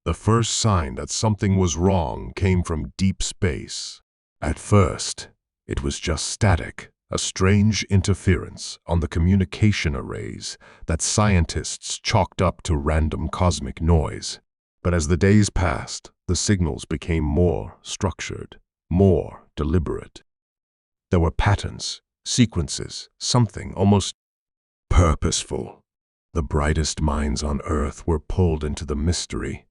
The first sign that something was wrong came from deep space. At first, it was just static, a strange interference on the communication arrays that scientists chalked up to random cosmic noise. But as the days passed, the signals became more structured, more deliberate. There were patterns, sequences, something almost purposeful. The brightest minds on Earth were pulled into the mystery,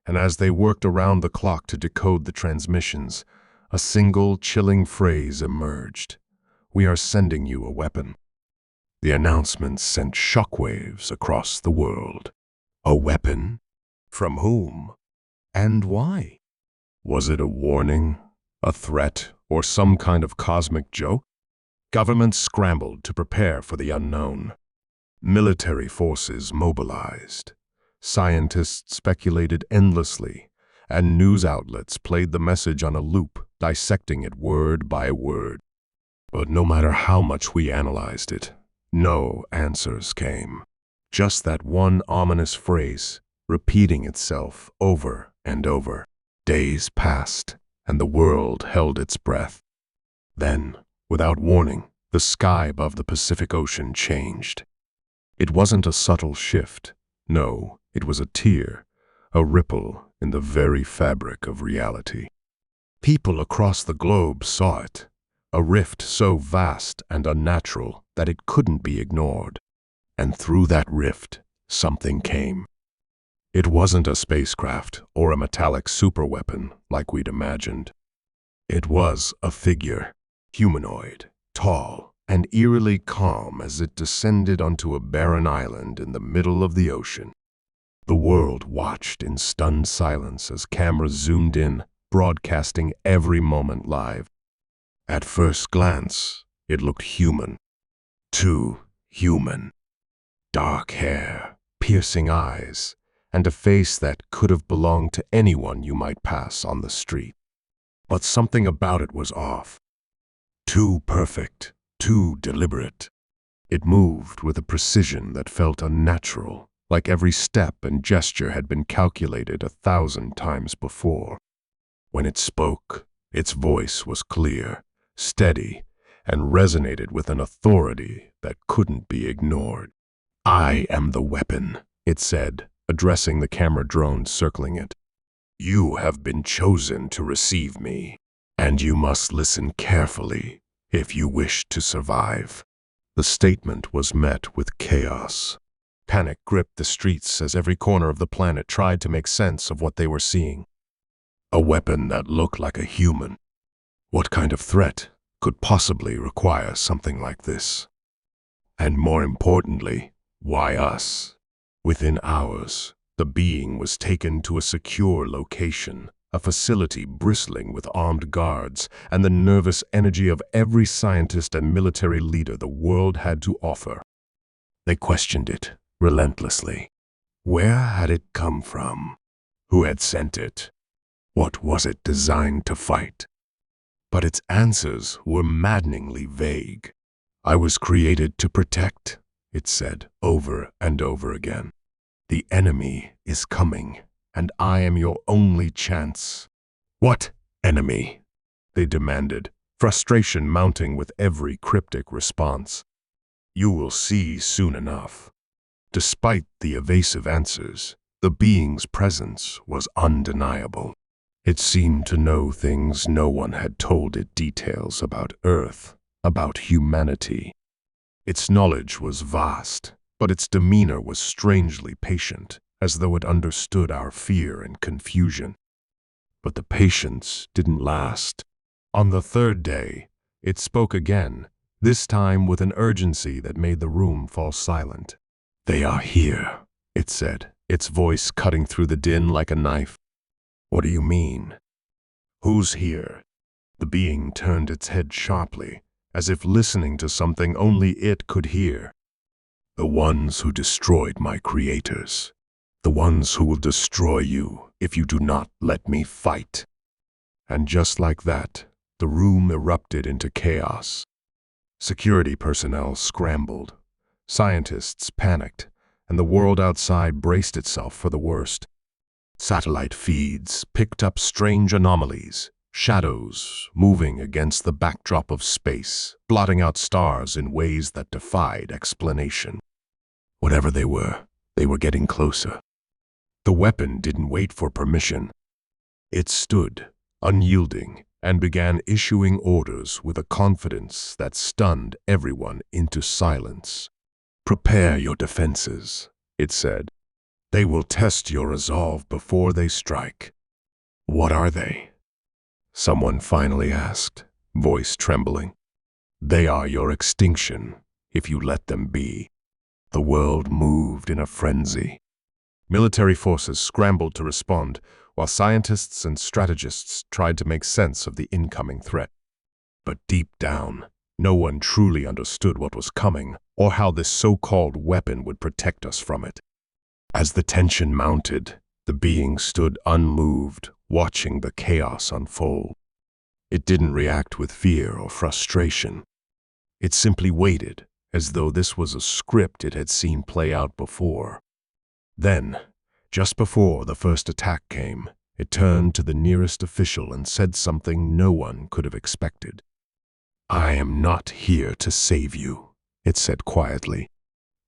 and as they worked around the clock to decode the transmissions, a single chilling phrase emerged. "We are sending you a weapon." The announcement sent shockwaves across the world. A weapon? From whom? And why? Was it a warning, a threat, or some kind of cosmic joke? Governments scrambled to prepare for the unknown. Military forces mobilized. Scientists speculated endlessly, and news outlets played the message on a loop, dissecting it word by word. But no matter how much we analyzed it, no answers came. Just that one ominous phrase, repeating itself over and over. Days passed, and the world held its breath. Then, without warning, the sky above the Pacific Ocean changed. It wasn't a subtle shift. No, it was a tear, a ripple in the very fabric of reality. People across the globe saw it, a rift so vast and unnatural that it couldn't be ignored. And through that rift, something came. It wasn't a spacecraft or a metallic superweapon like we'd imagined. It was a figure, humanoid, tall, and eerily calm as it descended onto a barren island in the middle of the ocean. The world watched in stunned silence as cameras zoomed in, broadcasting every moment live. At first glance, it looked human. Too human. Dark hair, piercing eyes, and a face that could have belonged to anyone you might pass on the street. But something about it was off. Too perfect, too deliberate. It moved with a precision that felt unnatural, like every step and gesture had been calculated 1,000 times before. When it spoke, its voice was clear, steady, and resonated with an authority that couldn't be ignored. "I am the weapon," it said, addressing the camera drone circling it. "You have been chosen to receive me, and you must listen carefully if you wish to survive." The statement was met with chaos. Panic gripped the streets as every corner of the planet tried to make sense of what they were seeing. A weapon that looked like a human. What kind of threat could possibly require something like this? And more importantly, why us? Within hours, the being was taken to a secure location, a facility bristling with armed guards and the nervous energy of every scientist and military leader the world had to offer. They questioned it relentlessly. Where had it come from? Who had sent it? What was it designed to fight? But its answers were maddeningly vague. "I was created to protect," it said over and over again. "The enemy is coming, and I am your only chance." "What enemy?" they demanded, frustration mounting with every cryptic response. "You will see soon enough." Despite the evasive answers, the being's presence was undeniable. It seemed to know things no one had told it, details about Earth, about humanity. Its knowledge was vast, but its demeanor was strangely patient, as though it understood our fear and confusion. But the patience didn't last. On the third day, it spoke again, this time with an urgency that made the room fall silent. "They are here," it said, its voice cutting through the din like a knife. "What do you mean? Who's here?" The being turned its head sharply, as if listening to something only it could hear. "The ones who destroyed my creators. The ones who will destroy you if you do not let me fight." And just like that, the room erupted into chaos. Security personnel scrambled. Scientists panicked, and the world outside braced itself for the worst. Satellite feeds picked up strange anomalies, shadows moving against the backdrop of space, blotting out stars in ways that defied explanation. Whatever they were getting closer. The weapon didn't wait for permission. It stood, unyielding, and began issuing orders with a confidence that stunned everyone into silence. "Prepare your defenses," it said. "They will test your resolve before they strike." "What are they?" someone finally asked, voice trembling. "They are your extinction, if you let them be." The world moved in a frenzy. Military forces scrambled to respond, while scientists and strategists tried to make sense of the incoming threat. But deep down, no one truly understood what was coming or how this so-called weapon would protect us from it. As the tension mounted, the being stood unmoved, watching the chaos unfold. It didn't react with fear or frustration. It simply waited, as though this was a script it had seen play out before. Then, just before the first attack came, it turned to the nearest official and said something no one could have expected. "I am not here to save you," it said quietly.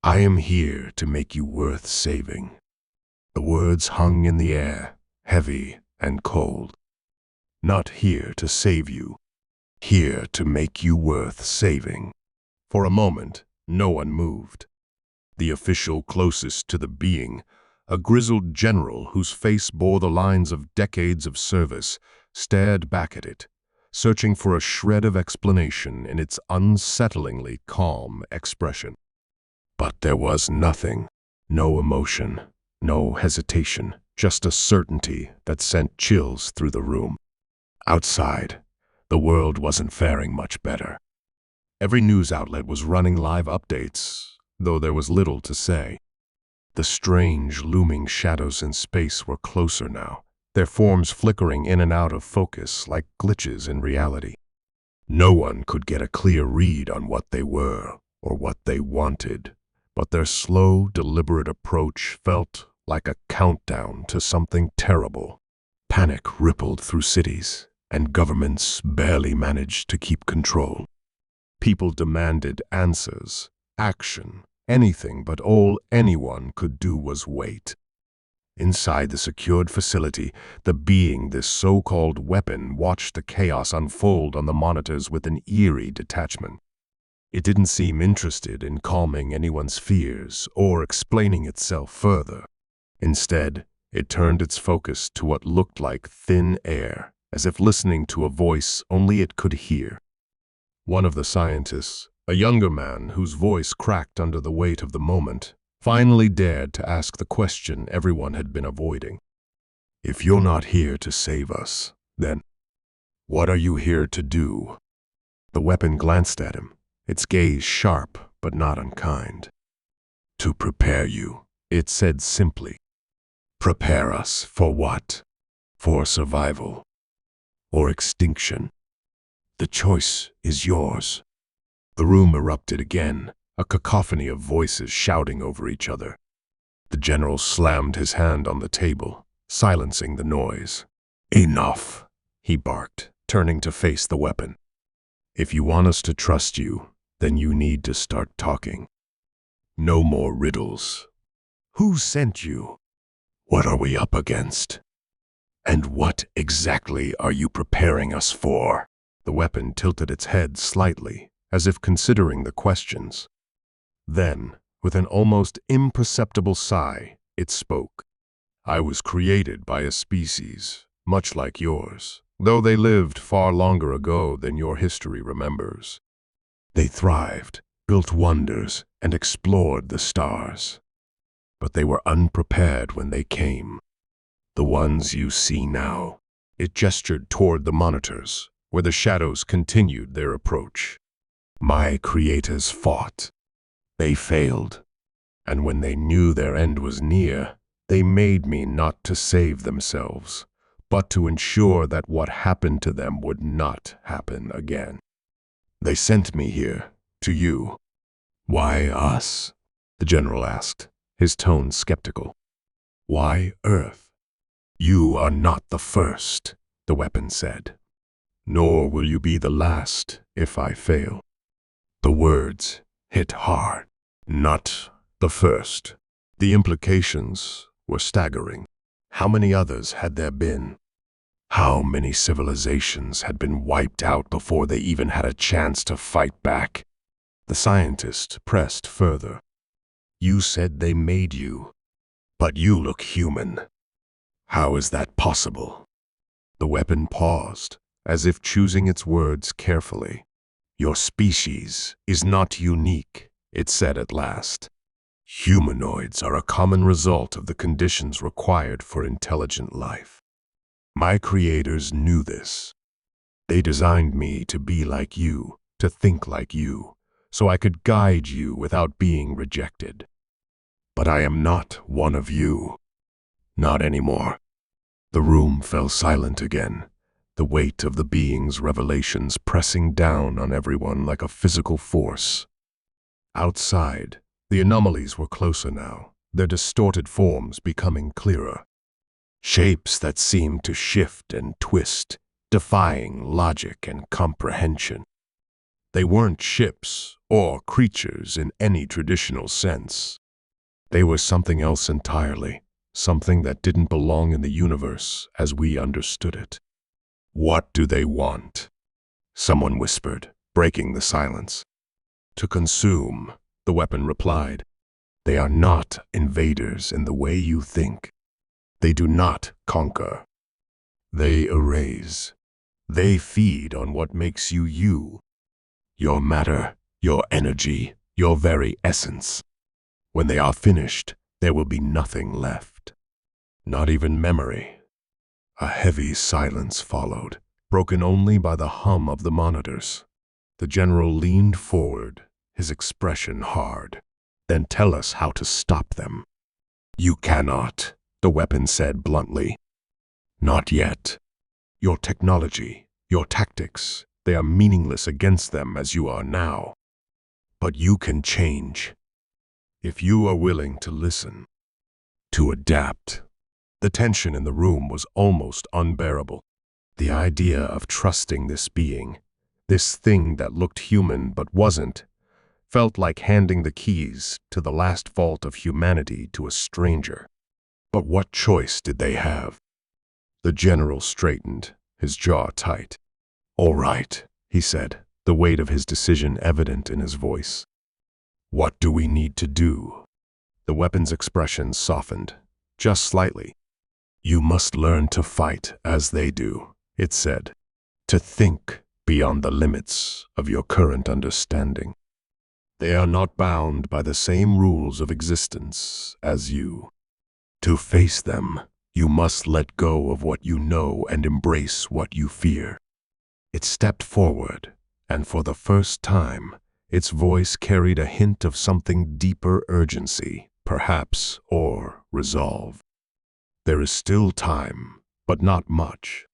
"I am here to make you worth saving." The words hung in the air, heavy and cold. "Not here to save you, here to make you worth saving." For a moment, no one moved. The official closest to the being, a grizzled general whose face bore the lines of decades of service, stared back at it, searching for a shred of explanation in its unsettlingly calm expression. But there was nothing, no emotion, no hesitation, just a certainty that sent chills through the room. Outside, the world wasn't faring much better. Every news outlet was running live updates, though there was little to say. The strange, looming shadows in space were closer now, their forms flickering in and out of focus like glitches in reality. No one could get a clear read on what they were or what they wanted, but their slow, deliberate approach felt like a countdown to something terrible. Panic rippled through cities, and governments barely managed to keep control. People demanded answers, action, anything, but all anyone could do was wait. Inside the secured facility, the being this so-called weapon watched the chaos unfold on the monitors with an eerie detachment. It didn't seem interested in calming anyone's fears or explaining itself further. Instead, it turned its focus to what looked like thin air, as if listening to a voice only it could hear. One of the scientists, a younger man whose voice cracked under the weight of the moment, finally dared to ask the question everyone had been avoiding. "If you're not here to save us, then what are you here to do?" The weapon glanced at him, its gaze sharp but not unkind. "To prepare you," it said simply. "Prepare us for what? For survival or extinction? The choice is yours." The room erupted again, a cacophony of voices shouting over each other. The general slammed his hand on the table, silencing the noise. "Enough," he barked, turning to face the weapon. "If you want us to trust you, then you need to start talking. No more riddles. Who sent you? What are we up against? And what exactly are you preparing us for?" The weapon tilted its head slightly, as if considering the questions. Then, with an almost imperceptible sigh, it spoke. "I was created by a species, much like yours, though they lived far longer ago than your history remembers. They thrived, built wonders, and explored the stars. But they were unprepared when they came. The ones you see now." It gestured toward the monitors, where the shadows continued their approach. "My creators fought. They failed. And when they knew their end was near, they made me not to save themselves, but to ensure that what happened to them would not happen again. They sent me here, to you." "Why us?" the general asked, his tone skeptical. "Why Earth? You are not the first, the weapon said. Nor will you be the last if I fail. The words hit hard. Not the first. The implications were staggering. How many others had there been? How many civilizations had been wiped out before they even had a chance to fight back? The scientist pressed further. You said they made you, but you look human. How is that possible? The weapon paused, as if choosing its words carefully. Your species is not unique, it said at last. Humanoids are a common result of the conditions required for intelligent life. My creators knew this. They designed me to be like you, to think like you, so I could guide you without being rejected. But I am not one of you. Not anymore. The room fell silent again, the weight of the being's revelations pressing down on everyone like a physical force. Outside, the anomalies were closer now, their distorted forms becoming clearer. Shapes that seemed to shift and twist, defying logic and comprehension. They weren't ships or creatures in any traditional sense. They were something else entirely, something that didn't belong in the universe as we understood it. What do they want? Someone whispered, breaking the silence. To consume, the weapon replied. They are not invaders in the way you think. They do not conquer. They erase. They feed on what makes you you. Your matter, your energy, your very essence. When they are finished, there will be nothing left. Not even memory. A heavy silence followed, broken only by the hum of the monitors. The general leaned forward, his expression hard. Then tell us how to stop them. You cannot, the weapon said bluntly. Not yet. Your technology, your tactics, they are meaningless against them as you are now. But you can change. If you are willing to listen, to adapt. The tension in the room was almost unbearable. The idea of trusting this being, this thing that looked human but wasn't, felt like handing the keys to the last vault of humanity to a stranger. But what choice did they have? The general straightened, his jaw tight. All right, he said, the weight of his decision evident in his voice. What do we need to do? The weapon's expression softened, just slightly. You must learn to fight as they do, it said, to think beyond the limits of your current understanding. They are not bound by the same rules of existence as you. To face them, you must let go of what you know and embrace what you fear. It stepped forward, and for the first time, its voice carried a hint of something deeper urgency, perhaps, or resolve. There is still time, but not much.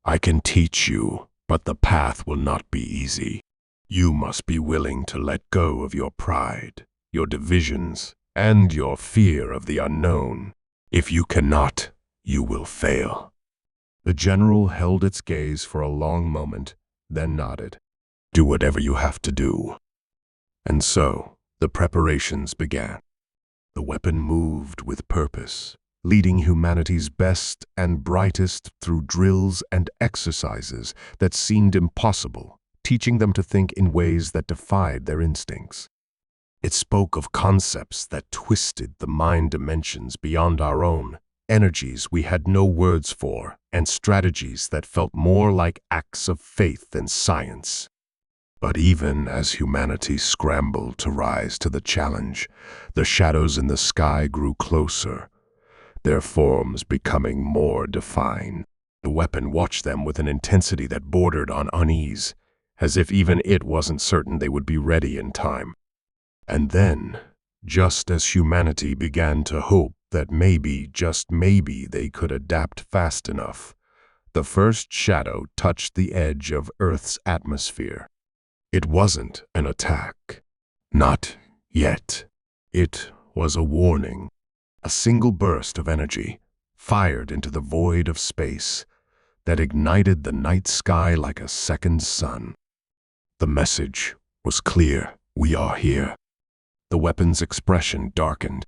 I can teach you, but the path will not be easy. You must be willing to let go of your pride, your divisions, and your fear of the unknown. If you cannot, you will fail. The general held its gaze for a long moment, then nodded. Do whatever you have to do. And so, the preparations began. The weapon moved with purpose, leading humanity's best and brightest through drills and exercises that seemed impossible, teaching them to think in ways that defied their instincts. It spoke of concepts that twisted the mind dimensions beyond our own, energies we had no words for, and strategies that felt more like acts of faith than science. But even as humanity scrambled to rise to the challenge, the shadows in the sky grew closer, their forms becoming more defined. The weapon watched them with an intensity that bordered on unease, as if even it wasn't certain they would be ready in time. And then, just as humanity began to hope that maybe, just maybe, they could adapt fast enough, the first shadow touched the edge of Earth's atmosphere. It wasn't an attack. Not yet. It was a warning. A single burst of energy, fired into the void of space that ignited the night sky like a second sun. The message was clear. We are here. The weapon's expression darkened.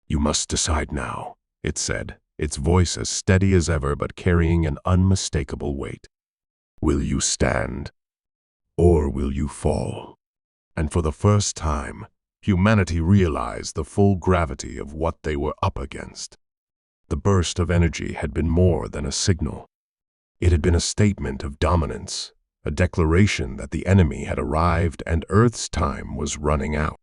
You must decide now, it said, its voice as steady as ever but carrying an unmistakable weight. Will you stand, or will you fall? And for the first time, humanity realized the full gravity of what they were up against. The burst of energy had been more than a signal. It had been a statement of dominance, a declaration that the enemy had arrived and Earth's time was running out.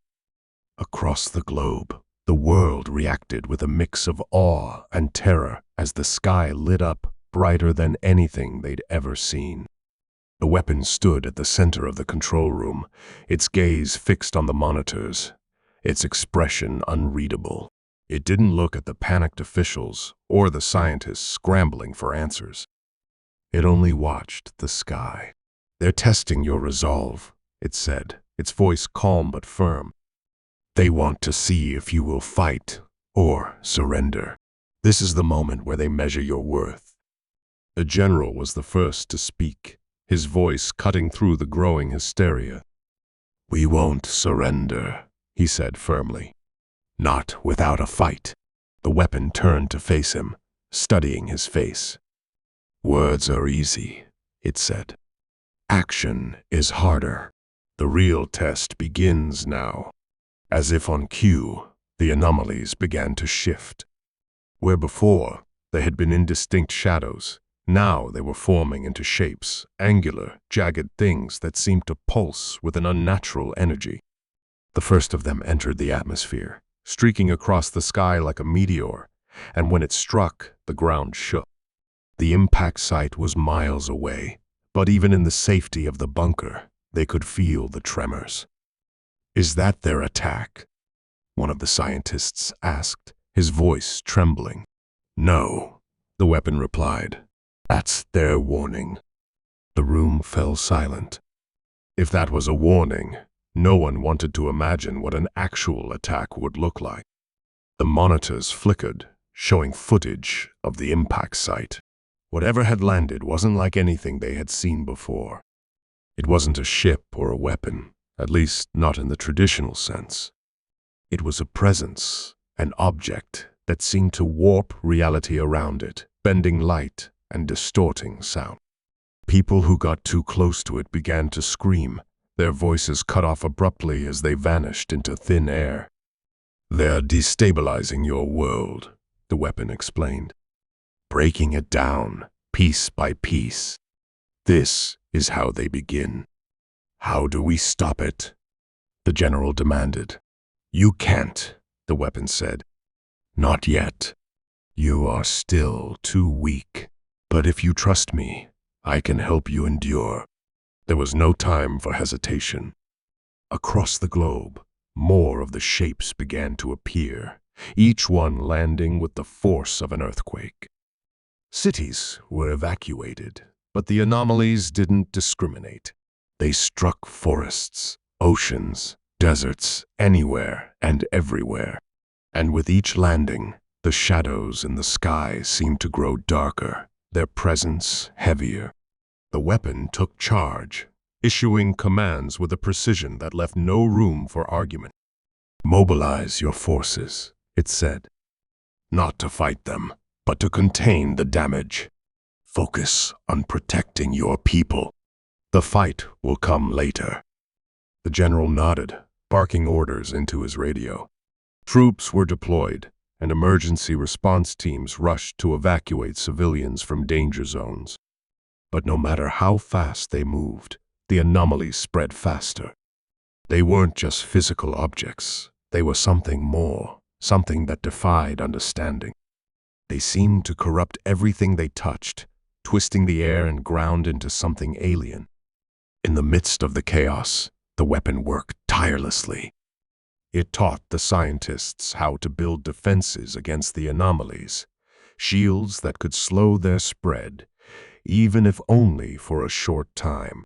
Across the globe, the world reacted with a mix of awe and terror as the sky lit up brighter than anything they'd ever seen. The weapon stood at the center of the control room, its gaze fixed on the monitors, its expression unreadable. It didn't look at the panicked officials or the scientists scrambling for answers. It only watched the sky. They're testing your resolve, it said, its voice calm but firm. They want to see if you will fight or surrender. This is the moment where they measure your worth. The general was the first to speak, his voice cutting through the growing hysteria. We won't surrender, he said firmly. Not without a fight. The weapon turned to face him, studying his face. Words are easy, it said. Action is harder. The real test begins now. As if on cue, the anomalies began to shift. Where before they had been indistinct shadows, now they were forming into shapes, angular, jagged things that seemed to pulse with an unnatural energy. The first of them entered the atmosphere, streaking across the sky like a meteor, and when it struck, the ground shook. The impact site was miles away, but even in the safety of the bunker, they could feel the tremors. Is that their attack? One of the scientists asked, his voice trembling. No, the weapon replied. That's their warning. The room fell silent. If that was a warning, no one wanted to imagine what an actual attack would look like. The monitors flickered, showing footage of the impact site. Whatever had landed wasn't like anything they had seen before. It wasn't a ship or a weapon, at least not in the traditional sense. It was a presence, an object that seemed to warp reality around it, bending light and distorting sound. People who got too close to it began to scream, their voices cut off abruptly as they vanished into thin air. They're destabilizing your world, the weapon explained. Breaking it down, piece by piece. This is how they begin. How do we stop it? The general demanded. You can't, the weapon said. Not yet. You are still too weak. But if you trust me, I can help you endure. There was no time for hesitation. Across the globe, more of the shapes began to appear, each one landing with the force of an earthquake. Cities were evacuated, but the anomalies didn't discriminate. They struck forests, oceans, deserts, anywhere and everywhere. And with each landing, the shadows in the sky seemed to grow darker, their presence heavier. The weapon took charge, issuing commands with a precision that left no room for argument. Mobilize your forces, it said. Not to fight them, but to contain the damage. Focus on protecting your people. The fight will come later. The general nodded, barking orders into his radio. Troops were deployed, and emergency response teams rushed to evacuate civilians from danger zones. But no matter how fast they moved, the anomalies spread faster. They weren't just physical objects. They were something more, something that defied understanding. They seemed to corrupt everything they touched, twisting the air and ground into something alien. In the midst of the chaos, the weapon worked tirelessly. It taught the scientists how to build defenses against the anomalies, shields that could slow their spread, even if only for a short time.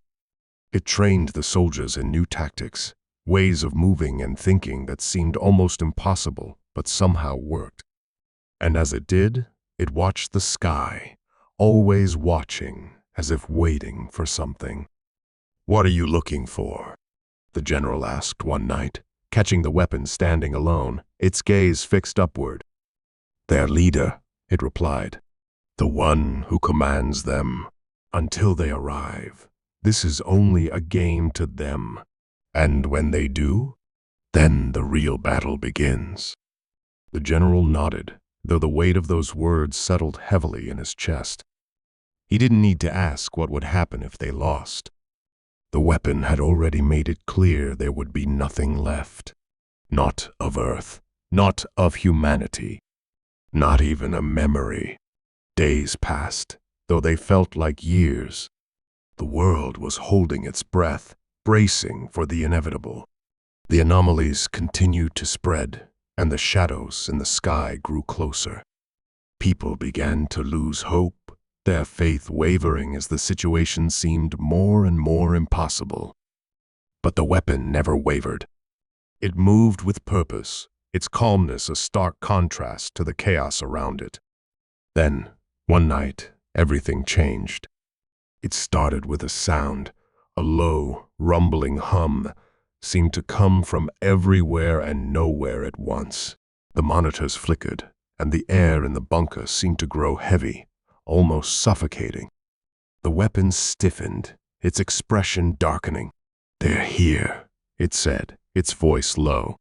It trained the soldiers in new tactics, ways of moving and thinking that seemed almost impossible, but somehow worked. And as it did, It watched the sky, always watching, as if waiting for something. "What are you looking for?" the general asked one night, catching the weapon standing alone, its gaze fixed upward. "Their leader," it replied. "The one who commands them. Until they arrive, this is only a game to them. And when they do, then the real battle begins." The general nodded, though the weight of those words settled heavily in his chest. He didn't need to ask what would happen if they lost. The weapon had already made it clear there would be nothing left. Not of Earth, not of humanity, not even a memory. Days passed, though they felt like years. The world was holding its breath, bracing for the inevitable. The anomalies continued to spread, and the shadows in the sky grew closer. People began to lose hope, their faith wavering as the situation seemed more and more impossible. But the weapon never wavered. It moved with purpose, its calmness a stark contrast to the chaos around it. Then, one night, everything changed. It started with a sound, a low, rumbling hum, seemed to come from everywhere and nowhere at once. The monitors flickered, and the air in the bunker seemed to grow heavy, almost suffocating. The weapon stiffened, its expression darkening. "They're here," it said, its voice low.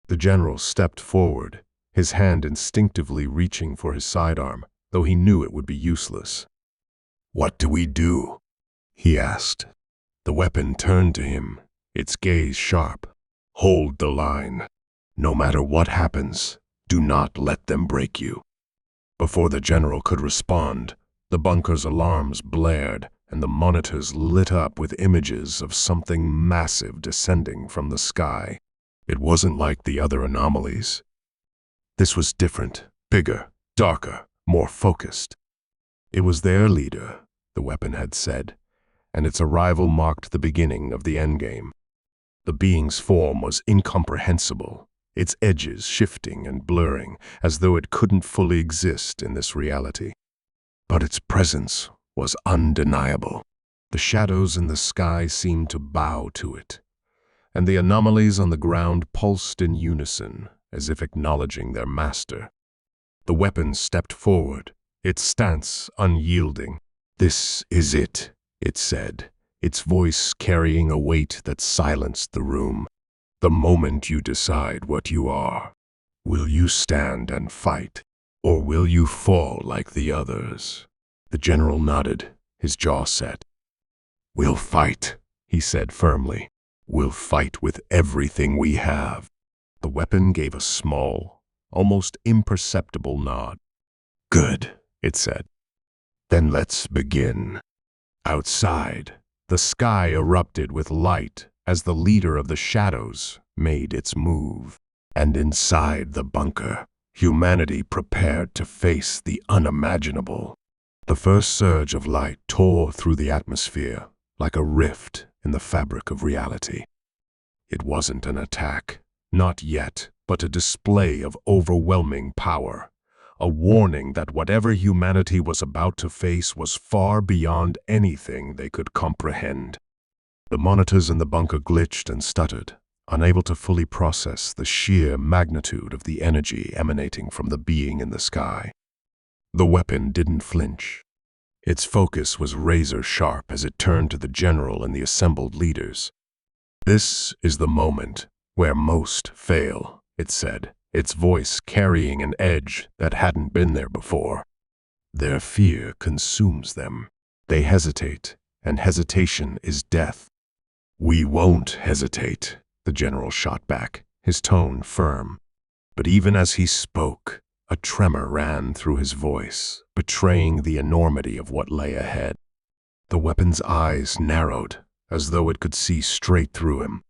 The general stepped forward, his hand instinctively reaching for his sidearm, though he knew it would be useless. "What do we do?" he asked. The weapon turned to him, its gaze sharp. "Hold the line. No matter what happens, do not let them break you." Before the general could respond, the bunker's alarms blared, and the monitors lit up with images of something massive descending from the sky. It wasn't like the other anomalies. This was different, bigger, darker, more focused. It was their leader, the weapon had said, and its arrival marked the beginning of the endgame. The being's form was incomprehensible, its edges shifting and blurring, as though it couldn't fully exist in this reality. But its presence was undeniable. The shadows in the sky seemed to bow to it, and the anomalies on the ground pulsed in unison, as if acknowledging their master. The weapon stepped forward, its stance unyielding. "This is it," it said, its voice carrying a weight that silenced the room. "The moment you decide what you are, will you stand and fight, or will you fall like the others?" The general nodded, his jaw set. "We'll fight," he said firmly. "We'll fight with everything we have." The weapon gave a small, almost imperceptible nod. "Good," it said. "Then let's begin." Outside, the sky erupted with light as the leader of the shadows made its move. And inside the bunker, humanity prepared to face the unimaginable. The first surge of light tore through the atmosphere like a rift in the fabric of reality. It wasn't an attack, not yet, but a display of overwhelming power. A warning that whatever humanity was about to face was far beyond anything they could comprehend. The monitors in the bunker glitched and stuttered, unable to fully process the sheer magnitude of the energy emanating from the being in the sky. The weapon didn't flinch. Its focus was razor-sharp as it turned to the general and the assembled leaders. "This is the moment where most fail," it said, its voice carrying an edge that hadn't been there before. "Their fear consumes them. They hesitate, and hesitation is death." "We won't hesitate," the general shot back, his tone firm. But even as he spoke, a tremor ran through his voice, betraying the enormity of what lay ahead. The weapon's eyes narrowed, as though it could see straight through him.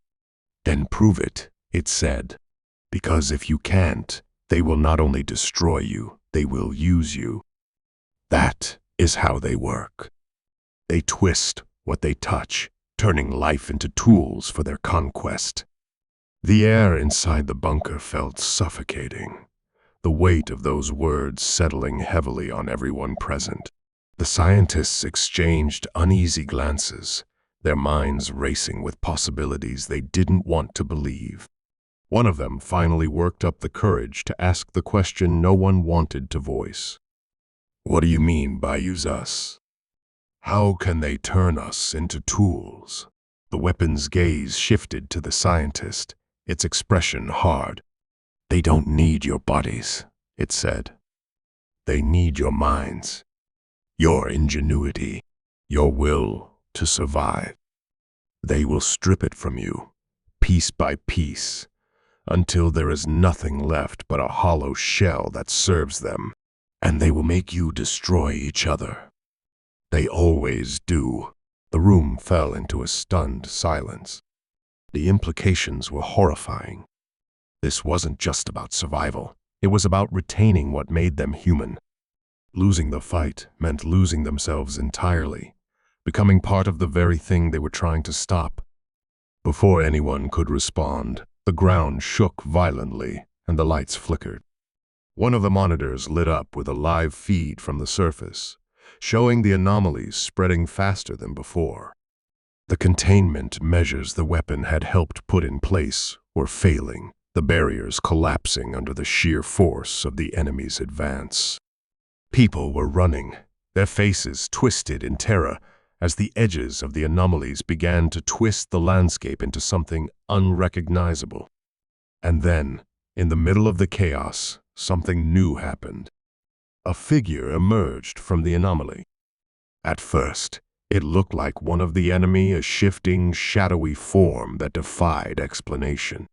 "Then prove it," it said. "Because if you can't, they will not only destroy you, they will use you. That is how they work. They twist what they touch, turning life into tools for their conquest." The air inside the bunker felt suffocating. the weight of those words settling heavily on everyone present. The scientists exchanged uneasy glances, their minds racing with possibilities they didn't want to believe. One of them finally worked up the courage to ask the question no one wanted to voice. "What do you mean by use us? How can they turn us into tools?" The weapon's gaze shifted to the scientist, its expression hard. "They don't need your bodies," it said. "They need your minds, your ingenuity, your will to survive. They will strip it from you, piece by piece, until there is nothing left but a hollow shell that serves them, and they will make you destroy each other. They always do." The room fell into a stunned silence. The implications were horrifying. This wasn't just about survival. It was about retaining what made them human. Losing the fight meant losing themselves entirely, becoming part of the very thing they were trying to stop. Before anyone could respond, the ground shook violently and the lights flickered. One of the monitors lit up with a live feed from the surface, showing the anomalies spreading faster than before. The containment measures the weapon had helped put in place were failing, the barriers collapsing under the sheer force of the enemy's advance. People were running, their faces twisted in terror as the edges of the anomalies began to twist the landscape into something unrecognizable. And then, in the middle of the chaos, something new happened. A figure emerged from the anomaly. At first, it looked like one of the enemy, a shifting, shadowy form that defied explanation.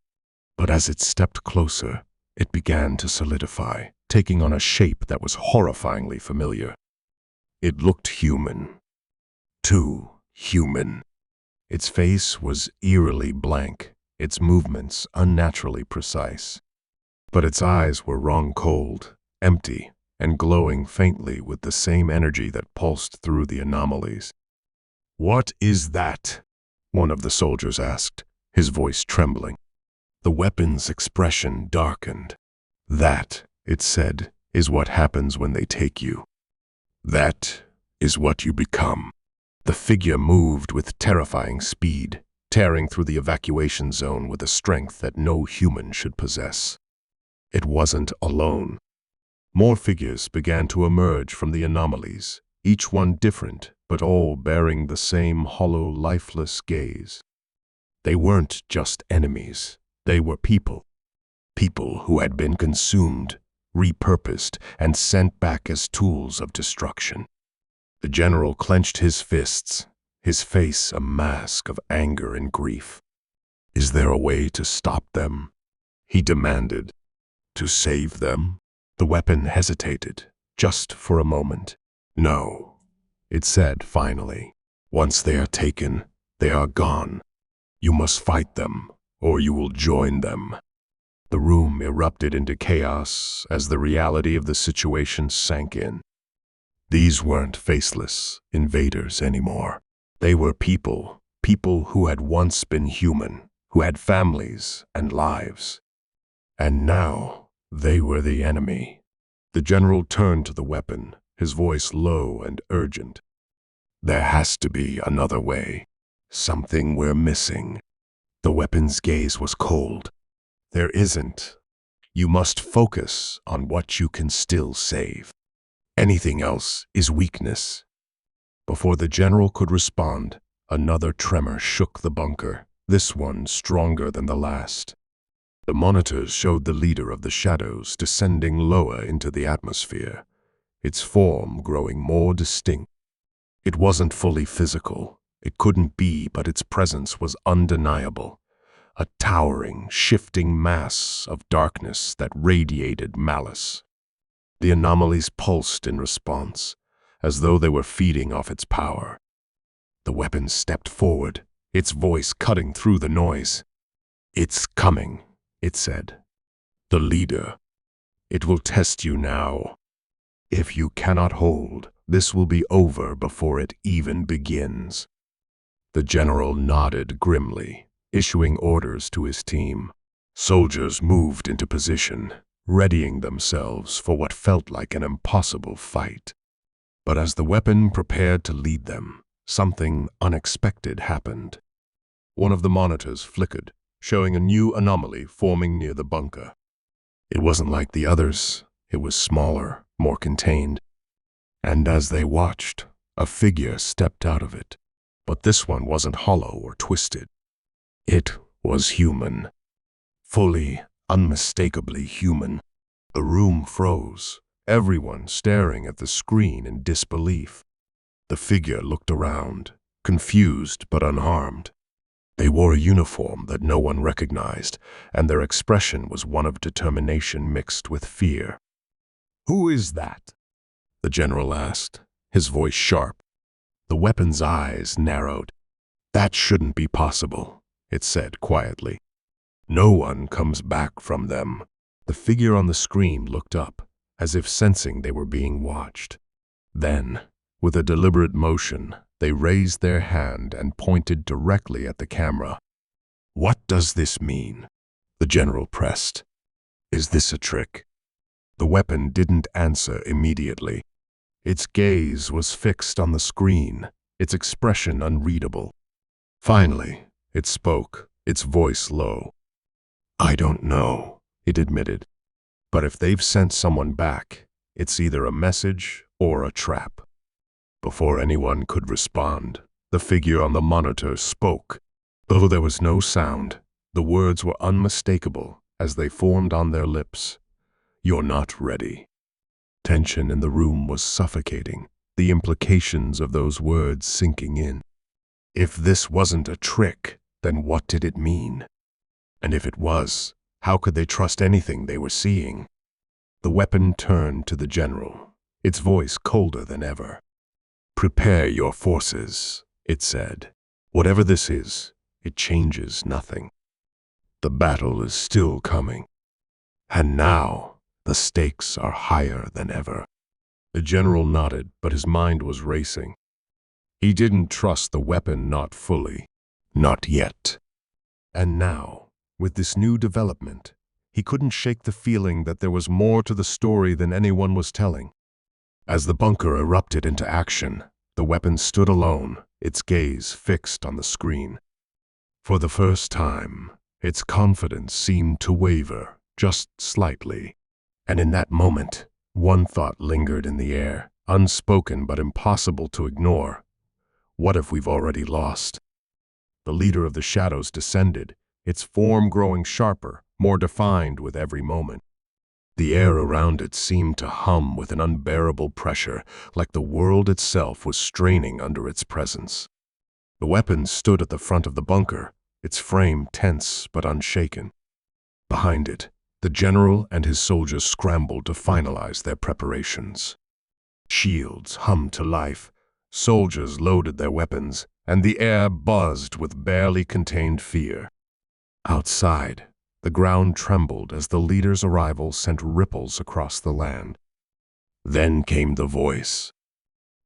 But as it stepped closer, it began to solidify, taking on a shape that was horrifyingly familiar. It looked human. Too human. Its face was eerily blank, its movements unnaturally precise. But its eyes were wrong-cold, empty, and glowing faintly with the same energy that pulsed through the anomalies. "What is that?" one of the soldiers asked, his voice trembling. The weapon's expression darkened. "That," it said, "is what happens when they take you. That is what you become." The figure moved with terrifying speed, tearing through the evacuation zone with a strength that no human should possess. It wasn't alone. More figures began to emerge from the anomalies, each one different, but all bearing the same hollow, lifeless gaze. They weren't just enemies. They were people. People who had been consumed, repurposed, and sent back as tools of destruction. The general clenched his fists, his face a mask of anger and grief. "Is there a way to stop them?" he demanded. "To save them?" The weapon hesitated, just for a moment. "No," it said finally. "Once they are taken, they are gone. You must fight them, or you will join them." The room erupted into chaos as the reality of the situation sank in. These weren't faceless invaders anymore. They were people, people who had once been human, who had families and lives. And now they were the enemy. The general turned to the weapon, his voice low and urgent. "There has to be another way. Something we're missing." The weapon's gaze was cold. "There isn't. You must focus on what you can still save. Anything else is weakness." Before the general could respond, another tremor shook the bunker, this one stronger than the last. The monitors showed the leader of the shadows descending lower into the atmosphere, its form growing more distinct. It wasn't fully physical. It couldn't be, but its presence was undeniable. A towering, shifting mass of darkness that radiated malice. The anomalies pulsed in response, as though they were feeding off its power. The weapon stepped forward, its voice cutting through the noise. "It's coming," it said. "The leader. It will test you now. If you cannot hold, this will be over before it even begins." The general nodded grimly, issuing orders to his team. Soldiers moved into position, readying themselves for what felt like an impossible fight. But as the weapon prepared to lead them, something unexpected happened. One of the monitors flickered, showing a new anomaly forming near the bunker. It wasn't like the others. It was smaller, more contained. And as they watched, a figure stepped out of it. But this one wasn't hollow or twisted. It was human. Fully, unmistakably human. The room froze, everyone staring at the screen in disbelief. The figure looked around, confused but unharmed. They wore a uniform that no one recognized, and their expression was one of determination mixed with fear. "Who is that?" the general asked, his voice sharp. The weapon's eyes narrowed. "That shouldn't be possible," it said quietly. "No one comes back from them." The figure on the screen looked up, as if sensing they were being watched. Then, with a deliberate motion, they raised their hand and pointed directly at the camera. "What does this mean?" the general pressed. "Is this a trick?" The weapon didn't answer immediately. Its gaze was fixed on the screen, its expression unreadable. Finally, it spoke, its voice low. "I don't know," it admitted. "But if they've sent someone back, it's either a message or a trap." Before anyone could respond, the figure on the monitor spoke. Though there was no sound, the words were unmistakable as they formed on their lips. "You're not ready." Tension in the room was suffocating, the implications of those words sinking in. If this wasn't a trick, then what did it mean? And if it was, how could they trust anything they were seeing? The weapon turned to the general, its voice colder than ever. "Prepare your forces," it said. "Whatever this is, it changes nothing. The battle is still coming. And now, the stakes are higher than ever." The general nodded, but his mind was racing. He didn't trust the weapon, not fully. Not yet. And now, with this new development, he couldn't shake the feeling that there was more to the story than anyone was telling. As the bunker erupted into action, the weapon stood alone, its gaze fixed on the screen. For the first time, its confidence seemed to waver, just slightly. And in that moment, one thought lingered in the air, unspoken but impossible to ignore. What if we've already lost? The leader of the shadows descended, its form growing sharper, more defined with every moment. The air around it seemed to hum with an unbearable pressure, like the world itself was straining under its presence. The weapon stood at the front of the bunker, its frame tense but unshaken. Behind it, the general and his soldiers scrambled to finalize their preparations. Shields hummed to life, soldiers loaded their weapons, and the air buzzed with barely contained fear. Outside, the ground trembled as the leader's arrival sent ripples across the land. Then came the voice.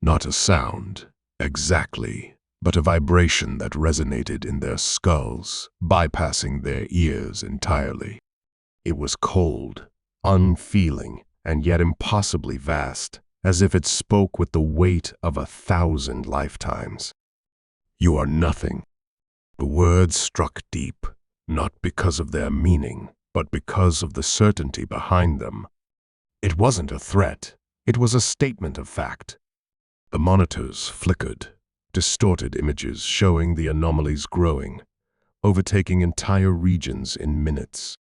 Not a sound, exactly, but a vibration that resonated in their skulls, bypassing their ears entirely. It was cold, unfeeling, and yet impossibly vast, as if it spoke with the weight of 1,000 lifetimes. "You are nothing." The words struck deep, not because of their meaning, but because of the certainty behind them. It wasn't a threat, it was a statement of fact. The monitors flickered, distorted images showing the anomalies growing, overtaking entire regions in minutes.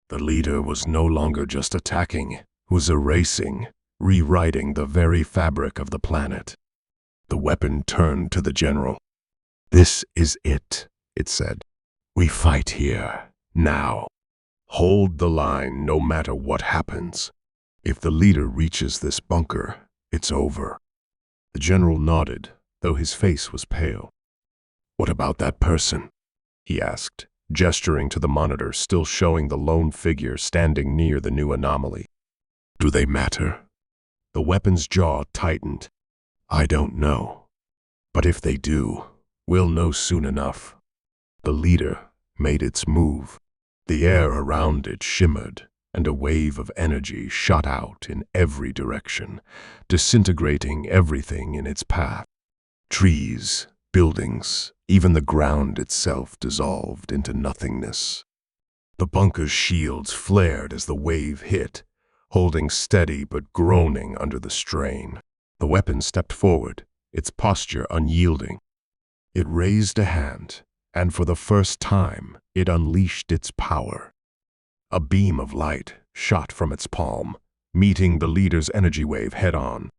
The leader was no longer just attacking, was erasing, rewriting the very fabric of the planet. The weapon turned to the general. "This is it," it said. "We fight here, now. Hold the line no matter what happens. If the leader reaches this bunker, it's over." The general nodded, though his face was pale. "What about that person?" he asked, gesturing to the monitor still showing the lone figure standing near the new anomaly. "Do they matter?" The weapon's jaw tightened. "I don't know. But if they do, we'll know soon enough." The leader made its move. The air around it shimmered, and a wave of energy shot out in every direction, disintegrating everything in its path. Trees, buildings, even the ground itself dissolved into nothingness. The bunker's shields flared as the wave hit, holding steady but groaning under the strain. The weapon stepped forward, its posture unyielding. It raised a hand, and for the first time, it unleashed its power. A beam of light shot from its palm, meeting the leader's energy wave head-on.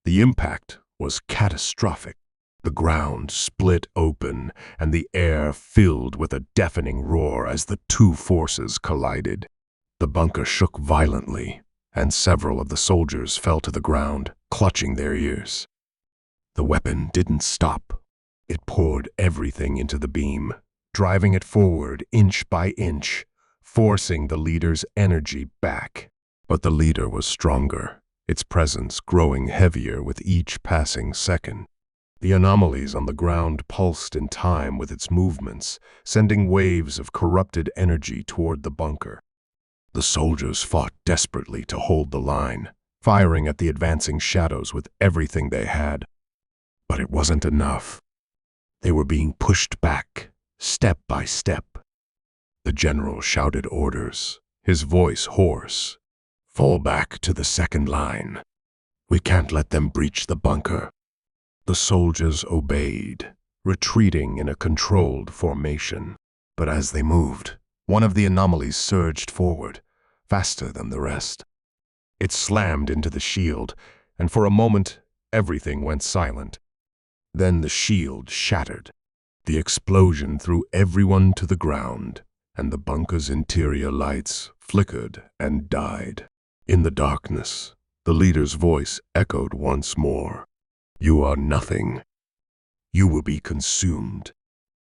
The impact was catastrophic. The ground split open, and the air filled with a deafening roar as the two forces collided. The bunker shook violently, and several of the soldiers fell to the ground, clutching their ears. The weapon didn't stop. It poured everything into the beam, driving it forward inch by inch, forcing the leader's energy back. But the leader was stronger, its presence growing heavier with each passing second. The anomalies on the ground pulsed in time with its movements, sending waves of corrupted energy toward the bunker. The soldiers fought desperately to hold the line, firing at the advancing shadows with everything they had. But it wasn't enough. They were being pushed back, step by step. The general shouted orders, his voice hoarse. "Fall back to the second line. We can't let them breach the bunker." The soldiers obeyed, retreating in a controlled formation. But as they moved, one of the anomalies surged forward, faster than the rest. It slammed into the shield, and for a moment, everything went silent. Then the shield shattered. The explosion threw everyone to the ground, and the bunker's interior lights flickered and died. In the darkness, the leader's voice echoed once more. "You are nothing. You will be consumed."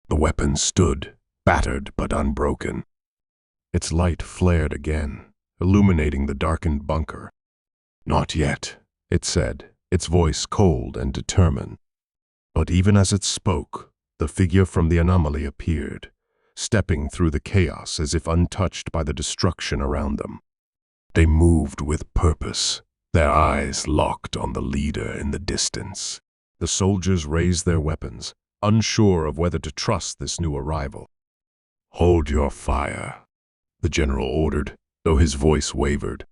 The weapon stood, battered but unbroken. Its light flared again, illuminating the darkened bunker. "Not yet," it said, its voice cold and determined. But even as it spoke, the figure from the anomaly appeared, stepping through the chaos as if untouched by the destruction around them. They moved with purpose, their eyes locked on the leader in the distance. The soldiers raised their weapons, unsure of whether to trust this new arrival. "Hold your fire," the general ordered, though his voice wavered.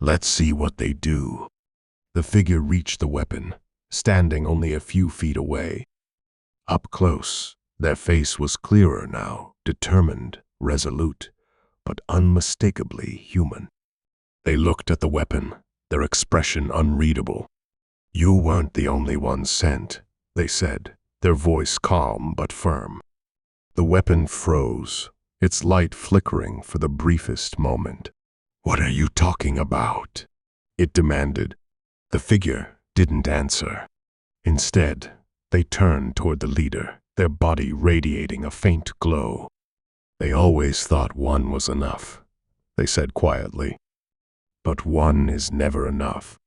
"Let's see what they do." The figure reached the weapon, standing only a few feet away. Up close, their face was clearer now, determined, resolute, but unmistakably human. They looked at the weapon, their expression unreadable. "You weren't the only one sent," they said, their voice calm but firm. The weapon froze, its light flickering for the briefest moment. "What are you talking about?" it demanded. The figure didn't answer. Instead, they turned toward the leader, their body radiating a faint glow. "They always thought one was enough," they said quietly. "But one is never enough.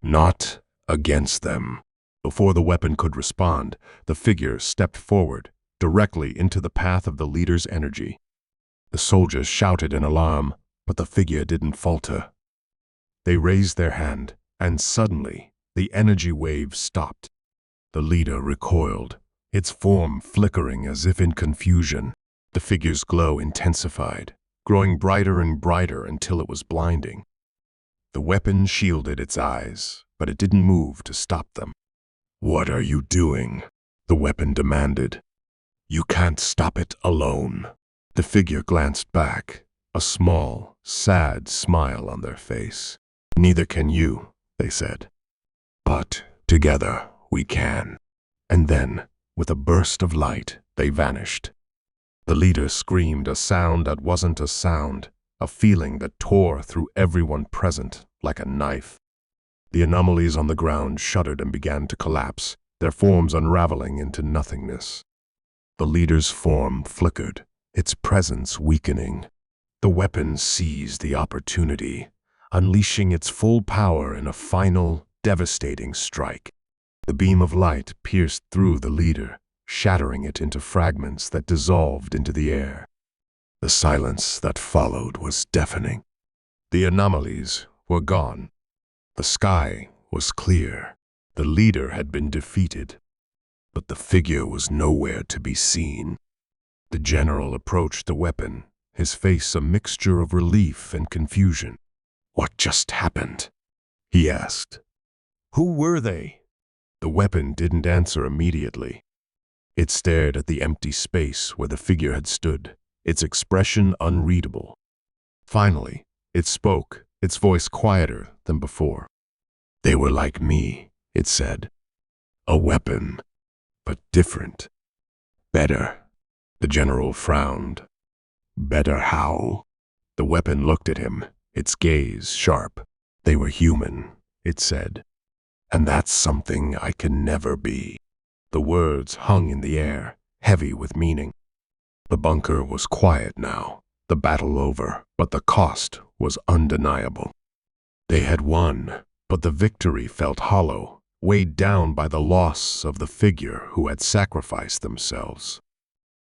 Not against them." Before the weapon could respond, the figure stepped forward, directly into the path of the leader's energy. The soldiers shouted in alarm, but the figure didn't falter. They raised their hand, and suddenly, the energy wave stopped. The leader recoiled, its form flickering as if in confusion. The figure's glow intensified, growing brighter and brighter until it was blinding. The weapon shielded its eyes, but it didn't move to stop them. "What are you doing?" the weapon demanded. "You can't stop it alone." The figure glanced back, a small, sad smile on their face. "Neither can you," they said. "But together we can." And then, with a burst of light, they vanished. The leader screamed a sound that wasn't a sound, a feeling that tore through everyone present like a knife. The anomalies on the ground shuddered and began to collapse, their forms unraveling into nothingness. The leader's form flickered, its presence weakening. The weapon seized the opportunity, unleashing its full power in a final, devastating strike. The beam of light pierced through the leader, shattering it into fragments that dissolved into the air. The silence that followed was deafening. The anomalies were gone. The sky was clear. The leader had been defeated, but the figure was nowhere to be seen. The general approached the weapon, his face a mixture of relief and confusion. "What just happened?" he asked. "Who were they?" The weapon didn't answer immediately. It stared at the empty space where the figure had stood, its expression unreadable. Finally, it spoke, its voice quieter than before. "They were like me," it said. "A weapon, but different. Better." The general frowned. "Better how?" The weapon looked at him, its gaze sharp. "They were human," it said. "And that's something I can never be." The words hung in the air, heavy with meaning. The bunker was quiet now, the battle over, but the cost was undeniable. They had won, but the victory felt hollow, weighed down by the loss of the figure who had sacrificed themselves.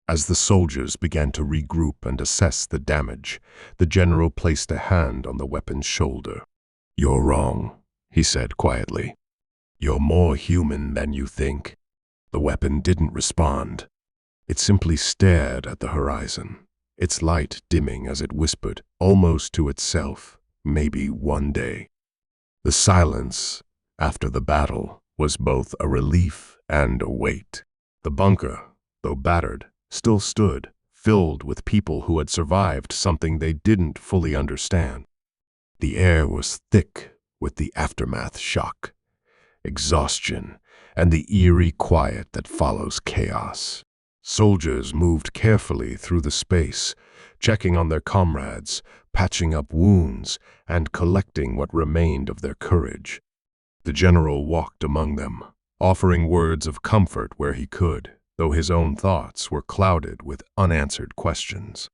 As the soldiers began to regroup and assess the damage, the general placed a hand on the weapon's shoulder. "You're wrong," he said quietly. "You're more human than you think." The weapon didn't respond. It simply stared at the horizon, its light dimming as it whispered, almost to itself, "Maybe one day." The silence after the battle was both a relief and a weight. The bunker, though battered, still stood, filled with people who had survived something they didn't fully understand. The air was thick with the aftermath shock, exhaustion, and the eerie quiet that follows chaos. Soldiers moved carefully through the space, checking on their comrades, patching up wounds, and collecting what remained of their courage. The general walked among them, offering words of comfort where he could, though his own thoughts were clouded with unanswered questions.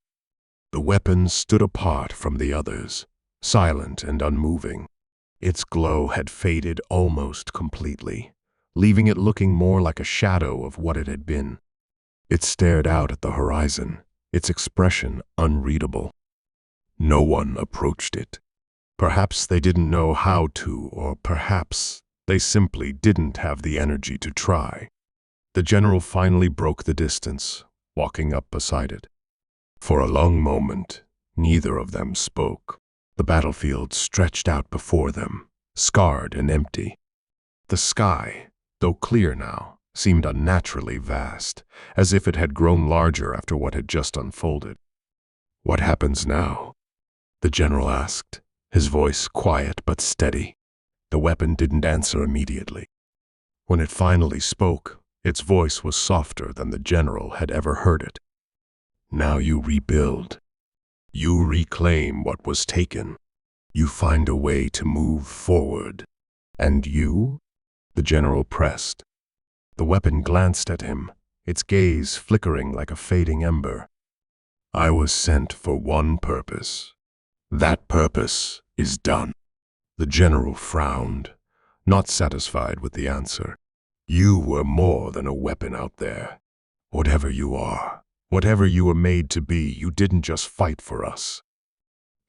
The weapon stood apart from the others, silent and unmoving. Its glow had faded almost completely, leaving it looking more like a shadow of what it had been. It stared out at the horizon, its expression unreadable. No one approached it. Perhaps they didn't know how to, or perhaps they simply didn't have the energy to try. The general finally broke the distance, walking up beside it. For a long moment, neither of them spoke. The battlefield stretched out before them, scarred and empty. The sky, though clear now, seemed unnaturally vast, as if it had grown larger after what had just unfolded. "What happens now?" the general asked, his voice quiet but steady. The weapon didn't answer immediately. When it finally spoke, its voice was softer than the general had ever heard it. "Now you rebuild. You reclaim what was taken. You find a way to move forward." "And you?" the general pressed. The weapon glanced at him, its gaze flickering like a fading ember. "I was sent for one purpose. That purpose is done." The general frowned, not satisfied with the answer. "You were more than a weapon out there. Whatever you are, whatever you were made to be, you didn't just fight for us.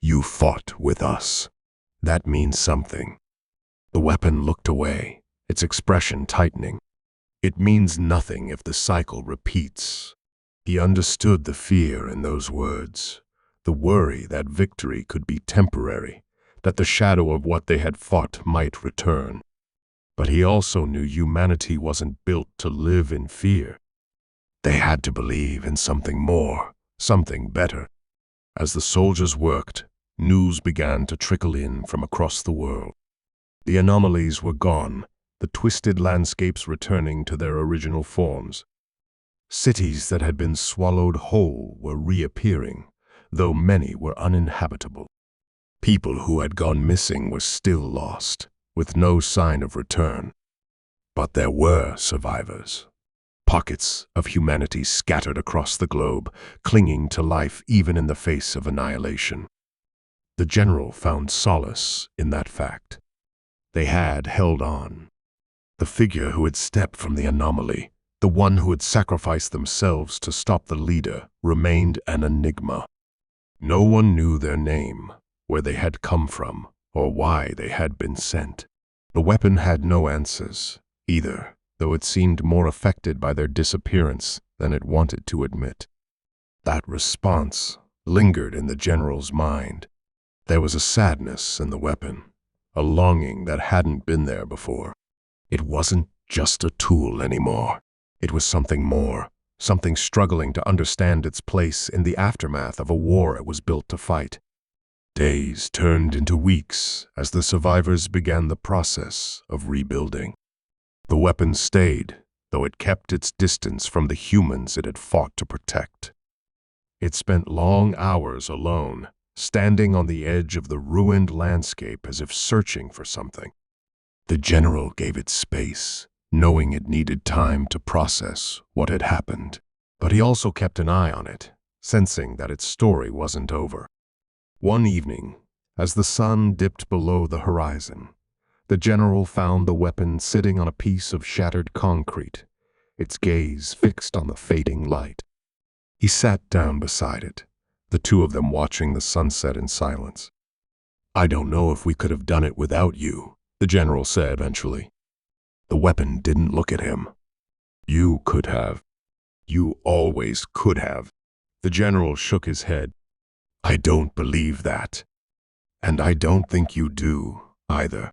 You fought with us. That means something." The weapon looked away, its expression tightening. "It means nothing if the cycle repeats." He understood the fear in those words, the worry that victory could be temporary, that the shadow of what they had fought might return. But he also knew humanity wasn't built to live in fear. They had to believe in something more, something better. As the soldiers worked, news began to trickle in from across the world. The anomalies were gone, the twisted landscapes returning to their original forms. Cities that had been swallowed whole were reappearing, though many were uninhabitable. People who had gone missing were still lost, with no sign of return. But there were survivors. Pockets of humanity scattered across the globe, clinging to life even in the face of annihilation. The general found solace in that fact. They had held on. The figure who had stepped from the anomaly, the one who had sacrificed themselves to stop the leader, remained an enigma. No one knew their name, where they had come from, or why they had been sent. The weapon had no answers, either, though it seemed more affected by their disappearance than it wanted to admit. That response lingered in the general's mind. There was a sadness in the weapon, a longing that hadn't been there before. It wasn't just a tool anymore. It was something more, something struggling to understand its place in the aftermath of a war it was built to fight. Days turned into weeks as the survivors began the process of rebuilding. The weapon stayed, though it kept its distance from the humans it had fought to protect. It spent long hours alone, standing on the edge of the ruined landscape as if searching for something. The general gave it space, knowing it needed time to process what had happened. But he also kept an eye on it, sensing that its story wasn't over. One evening, as the sun dipped below the horizon, the general found the weapon sitting on a piece of shattered concrete, its gaze fixed on the fading light. He sat down beside it, the two of them watching the sunset in silence. "I don't know if we could have done it without you," the general said eventually. The weapon didn't look at him. "You could have. You always could have." The general shook his head. "I don't believe that. And I don't think you do, either."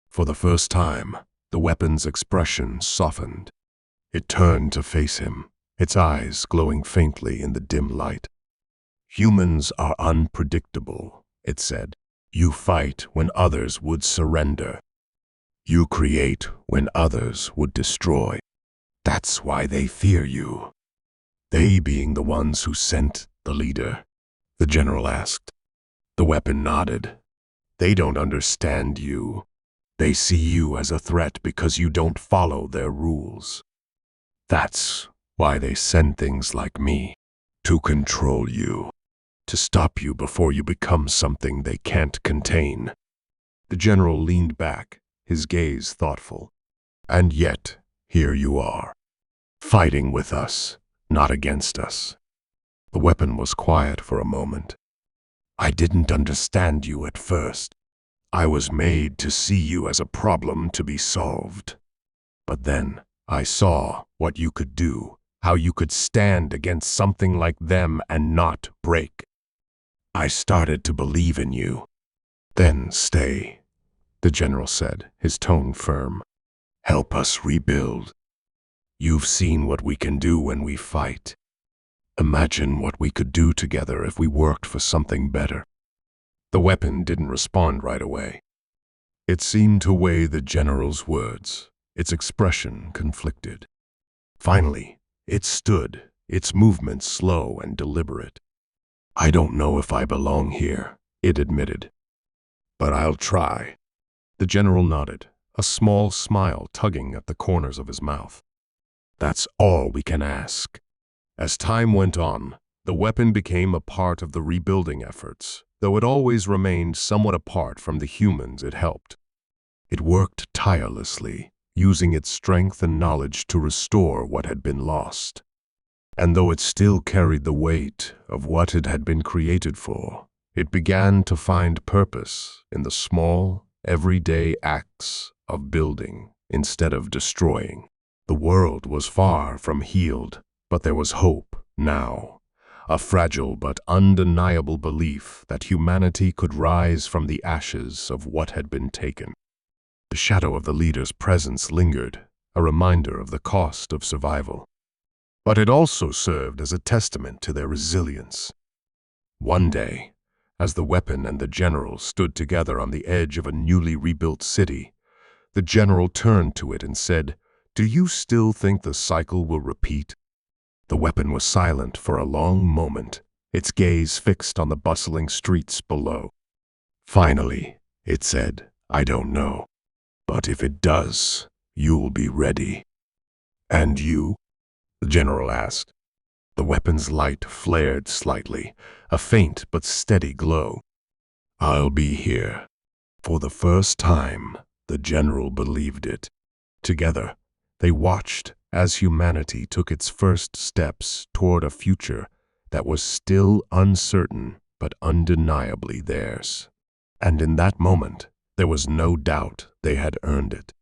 For the first time, the weapon's expression softened. It turned to face him, its eyes glowing faintly in the dim light. "Humans are unpredictable," it said. "You fight when others would surrender. You create when others would destroy. That's why they fear you." "They being the ones who sent the leader?" the general asked. The weapon nodded. "They don't understand you. They see you as a threat because you don't follow their rules. That's why they send things like me, to control you, to stop you before you become something they can't contain." The general leaned back, his gaze thoughtful. "And yet, here you are, fighting with us, not against us." The weapon was quiet for a moment. "I didn't understand you at first. I was made to see you as a problem to be solved. But then I saw what you could do, how you could stand against something like them and not break. I started to believe in you." "Then stay," the general said, his tone firm. "Help us rebuild. You've seen what we can do when we fight. Imagine what we could do together if we worked for something better." The weapon didn't respond right away. It seemed to weigh the general's words, its expression conflicted. Finally, it stood, its movements slow and deliberate. "I don't know if I belong here," it admitted. "But I'll try." The general nodded, a small smile tugging at the corners of his mouth. "That's all we can ask." As time went on, the weapon became a part of the rebuilding efforts, though it always remained somewhat apart from the humans it helped. It worked tirelessly, using its strength and knowledge to restore what had been lost. And though it still carried the weight of what it had been created for, it began to find purpose in the small, everyday acts of building instead of destroying. The world was far from healed, but there was hope now, a fragile but undeniable belief that humanity could rise from the ashes of what had been taken. The shadow of the leader's presence lingered, a reminder of the cost of survival. But it also served as a testament to their resilience. One day, as the weapon and the general stood together on the edge of a newly rebuilt city, the general turned to it and said, "Do you still think the cycle will repeat?" The weapon was silent for a long moment, its gaze fixed on the bustling streets below. Finally, it said, "I don't know. But if it does, you'll be ready." "And you?" the general asked. The weapon's light flared slightly, a faint but steady glow. "I'll be here." For the first time, the general believed it. Together, they watched as humanity took its first steps toward a future that was still uncertain but undeniably theirs. And in that moment, there was no doubt they had earned it.